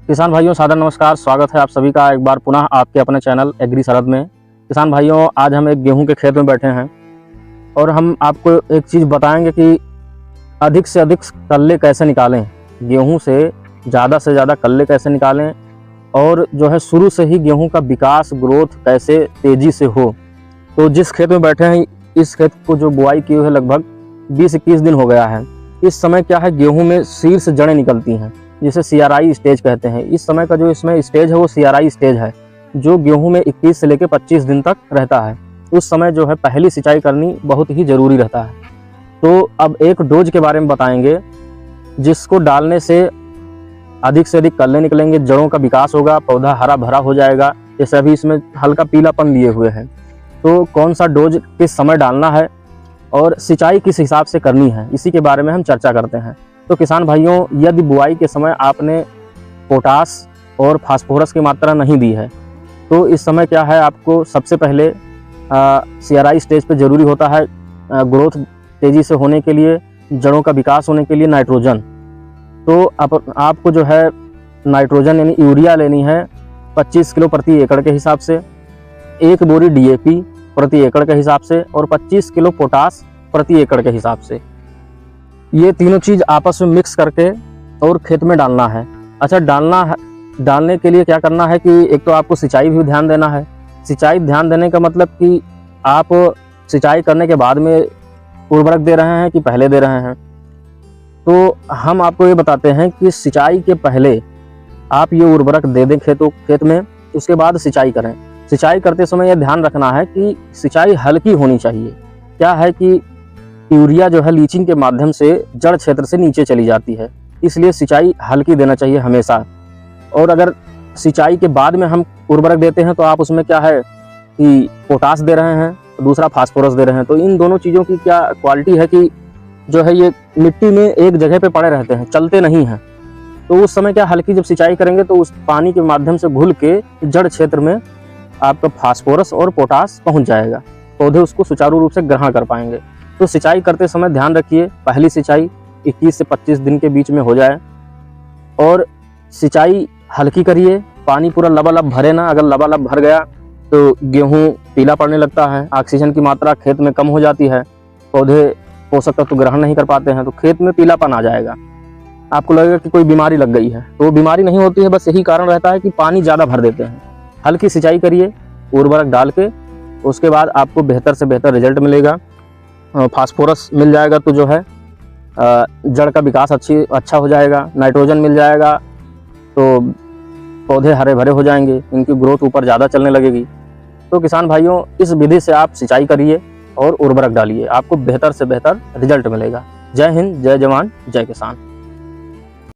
किसान भाइयों सादर नमस्कार। स्वागत है आप सभी का एक बार पुनः आपके अपने चैनल एग्री सरहद में। किसान भाइयों, आज हम एक गेहूं के खेत में बैठे हैं और हम आपको एक चीज़ बताएंगे कि अधिक से अधिक कल्ले कैसे निकालें, गेहूं से ज़्यादा कल्ले कैसे निकालें और जो है शुरू से ही गेहूं का विकास ग्रोथ कैसे तेज़ी से हो। तो जिस खेत में बैठे हैं, इस खेत को जो बुआई की हुई है लगभग 20-21 दिन हो गया है। इस समय क्या है, गेहूं में शीर्ष जड़ें निकलती हैं जिसे CRI स्टेज कहते हैं। इस समय का जो इसमें स्टेज है वो CRI स्टेज है, जो गेहूं में 21 से लेकर 25 दिन तक रहता है। उस समय जो है पहली सिंचाई करनी बहुत ही ज़रूरी रहता है। तो अब एक डोज के बारे में बताएंगे जिसको डालने से अधिक से अधिक कल्ले निकलेंगे, जड़ों का विकास होगा, पौधा हरा भरा हो जाएगा। जैसे अभी इसमें हल्का पीलापन लिए हुए हैं, तो कौन सा डोज किस समय डालना है और सिंचाई किस हिसाब से करनी है, इसी के बारे में हम चर्चा करते हैं। तो किसान भाइयों, यदि बुआई के समय आपने पोटास और फास्फोरस की मात्रा नहीं दी है तो इस समय क्या है, आपको सबसे पहले CRI स्टेज पे ज़रूरी होता है ग्रोथ तेज़ी से होने के लिए, जड़ों का विकास होने के लिए नाइट्रोजन। तो आपको जो है नाइट्रोजन यानी यूरिया लेनी है 25 किलो प्रति एकड़ के हिसाब से, 1 बोरी DAP प्रति एकड़ के हिसाब से और 25 किलो पोटास प्रति एकड़ के हिसाब से। ये तीनों चीज़ आपस में मिक्स करके और खेत में डालना है। अच्छा, डालने के लिए क्या करना है कि एक तो आपको सिंचाई भी ध्यान देना है। सिंचाई ध्यान देने का मतलब कि आप सिंचाई करने के बाद में उर्वरक दे रहे हैं कि पहले दे रहे हैं। तो हम आपको ये बताते हैं कि सिंचाई के पहले आप ये उर्वरक दे दें खेत में, उसके बाद सिंचाई करें। सिंचाई करते समय यह ध्यान रखना है कि सिंचाई हल्की होनी चाहिए। क्या है कि यूरिया जो है लीचिंग के माध्यम से जड़ क्षेत्र से नीचे चली जाती है, इसलिए सिंचाई हल्की देना चाहिए हमेशा। और अगर सिंचाई के बाद में हम उर्वरक देते हैं तो आप उसमें क्या है कि पोटास दे रहे हैं, दूसरा फास्फोरस दे रहे हैं। तो इन दोनों चीज़ों की क्या क्वालिटी है कि जो है ये मिट्टी में एक जगह पे पड़े रहते हैं, चलते नहीं हैं। तो उस समय क्या हल्की जब सिंचाई करेंगे तो उस पानी के माध्यम से घुल के जड़ क्षेत्र में आपका फास्फोरस और पोटास पहुँच जाएगा, पौधे उसको सुचारू रूप से ग्रहण कर पाएंगे। तो सिंचाई करते समय ध्यान रखिए पहली सिंचाई 21 से 25 दिन के बीच में हो जाए और सिंचाई हल्की करिए, पानी पूरा लबालब भरे ना। अगर लबालब भर गया तो गेहूं पीला पड़ने लगता है, ऑक्सीजन की मात्रा खेत में कम हो जाती है, पौधे पोषक तत्व ग्रहण नहीं कर पाते हैं, तो खेत में पीलापन आ जाएगा। आपको लगेगा कि कोई बीमारी लग गई है, तो बीमारी नहीं होती है, बस यही कारण रहता है कि पानी ज़्यादा भर देते हैं। हल्की सिंचाई करिए उर्वरक डाल के, उसके बाद आपको बेहतर से बेहतर रिजल्ट मिलेगा। फास्फोरस मिल जाएगा तो जो है जड़ का विकास अच्छा हो जाएगा, नाइट्रोजन मिल जाएगा तो पौधे हरे भरे हो जाएंगे, इनकी ग्रोथ ऊपर ज़्यादा चलने लगेगी। तो किसान भाइयों, इस विधि से आप सिंचाई करिए और उर्वरक डालिए, आपको बेहतर से बेहतर रिजल्ट मिलेगा। जय हिंद, जय जवान, जय किसान।